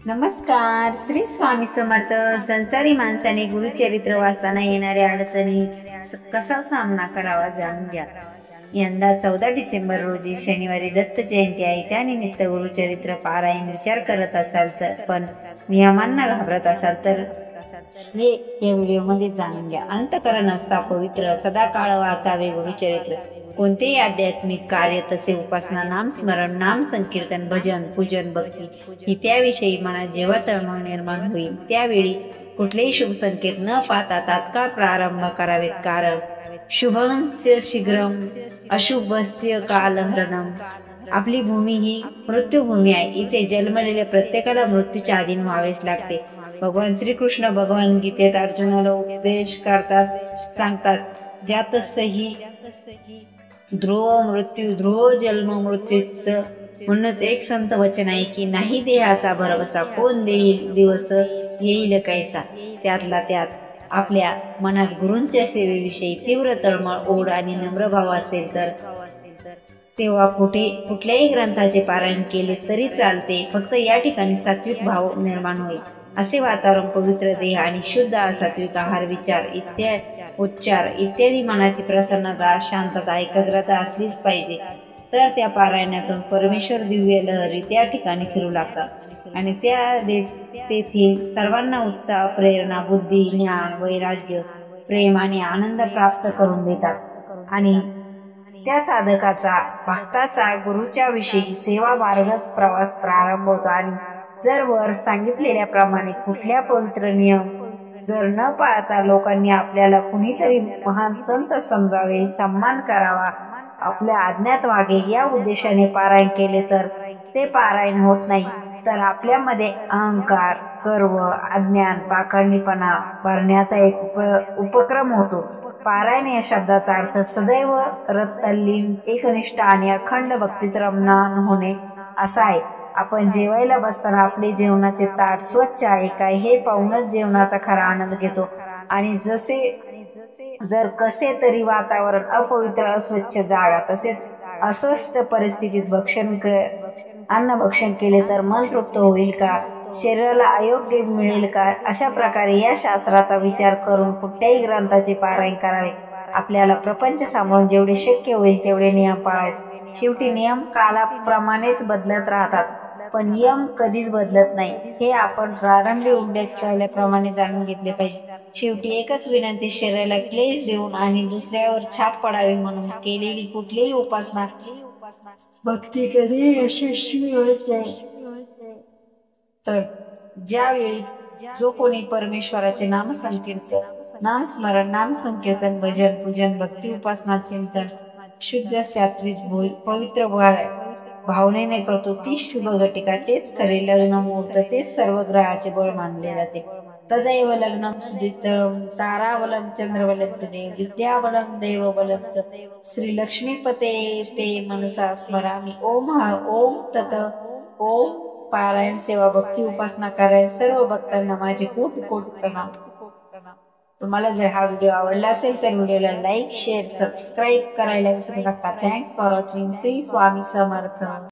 नमस्कार. श्री स्वामी समर्थ. संसारी माणसाने गुरुचरित्र वाचताना येणाऱ्या अडचणी कसा सामना करावा जाणून घ्या. यंदा 14 डिसेंबर रोजी शनिवारी दत्त जयंती आहे. त्यानिमित्त गुरुचरित्र पारायण विचार करत असाल तर, पण नियमांना घाबरत असाल तर हे या व्हिडिओमध्ये जाणून घ्या. अंतःकरण असता पवित्र, सदाकाळ वाचावे गुरुचरित्र. कोणतेही आध्यात्मिक कार्य तसे उपासना, नामस्मरण, नाम संकीर्तन, भजन, पूजन, भक्ती ही त्याविषयी मनात जेव्हा तळमळ निर्माण होईल त्यावेळी कुठलेही शुभ संकेत न पाहता तात्काळ प्रारंभ करावेत. कारण शुभस्य शीघ्रम अशुभस्य कालहरणम. आपली भूमी ही मृत्यूभूमी आहे. इथे जन्मलेल्या प्रत्येकाला मृत्यूच्या अधीन व्हावेच लागते. भगवान श्रीकृष्ण भगवान गीतेत अर्जुनाला उपदेश करतात, सांगतात, ज्यातसही ध्रुव मृत्यू ध्रुव जन्म मृत्यूच. म्हणूनच एक संत वचन आहे की नाही देहाचा भरवसा, कोण देईल दिवस येईल कैसा. त्यातला त्यात आपल्या मनात गुरूंच्या सेवेविषयी तीव्र तळमळ, ओढ आणि नम्र भाव असेल तर तेव्हा कुठल्याही ग्रंथाचे पारायण केले तरी चालते. फक्त या ठिकाणी सात्विक भाव निर्माण होईल असे वातावरण, पवित्र देह आणि शुद्ध असात्विक आहार, विचार उच्चार इत्यादी मनाची प्रसन्नता, शांतता, एकाग्रता असलीच पाहिजे. तर त्या पारायणातून परमेश्वर दिव्य लहरी त्या ठिकाणी फिरू लागतात आणि तेथील सर्वांना उत्साह, प्रेरणा, बुद्धी, ज्ञान, वैराग्य, प्रेम आणि आनंद प्राप्त करून देतात. आणि त्या साधकाचा, भक्ताचा गुरुच्या विषयी सेवा मार्गच प्रवास प्रारंभ होतो. आणि जर वर सांगितलेल्याप्रमाणे कुठल्या पवित्र नियम जर न पाळता लोकांनी आपल्याला कुणीतरी महान संत समजावे, सन्मान करावा, आपल्या आज्ञात वागे या उद्देशाने पारायण केले तर ते पारायण होत नाही. तर आपल्यामध्ये अहंकार, गर्व, अज्ञान, पाखंडीपणा भरण्याचा एक उपक्रम होतो. पारायण या शब्दाचा अर्थ सदैव रत्तल्लीन, एकनिष्ठ आणि अखंड भक्तीत रममान होणे असा आहे. आपण जेवायला बसताना आपले जेवणाचे ताट स्वच्छ आहे काय हे पाहूनच जेवणाचा खरा आनंद घेतो. आणि जर कसे तरी वातावरण, अपवित्र अस्वच्छ जागा, तसेच अस्वस्थ परिस्थितीत अन्न भक्षण केले तर मन तृप्त होईल का, शरीराला अयोग्य मिळेल का. अशा प्रकारे या शास्त्राचा विचार करून कुठल्याही ग्रंथाचे पारायण करावे. आपल्याला प्रपंच सांभाळून जेवढे शक्य होईल तेवढे नियम पाळावेत. शेवटी नियम कालाप्रमाणेच बदलत राहतात, पण नियम कधीच बदलत नाही हे आपण प्रारंभी उल्लेख केल्याप्रमाणे जाणून घेतले पाहिजे. शेवटी एकच विनंती, शरीराला क्लेश देऊन आणि दुसऱ्यावर छाप पडावी म्हणून केलेली कुठलीही उपासना, भक्ती कधी यशस्वी होत नाही. तर ज्यावेळी जो कोणी परमेश्वराचे नामस्मरण, नाम संकीर्तन, भजन, पूजन, भक्ती, उपासना, चिंतन शुद्ध, सात्विक, पवित्र भावनेने करतो तीच शुभ घटिका, तेच खरे लग्न मुहूर्त, तेच सर्व ग्रहाचे बळ मानले जाते. तदैव लग्नम सुदितम ताराबलं चंद्रबलं तदेव विद्याबलं देवबलं श्री लक्ष्मीपते ते मनसा स्मरामी. ओम तत. ओम. पारायण, सेवा, भक्ती, उपासना करायला सर्व भक्तांना माझे कोटी कोटी प्रणाम. तुम्हाला जर हा व्हिडिओ आवडला असेल तर व्हिडिओला लाईक, शेअर, सबस्क्राईब करायला विसरू नका. Thanks for watching. Shri Swami Samarth.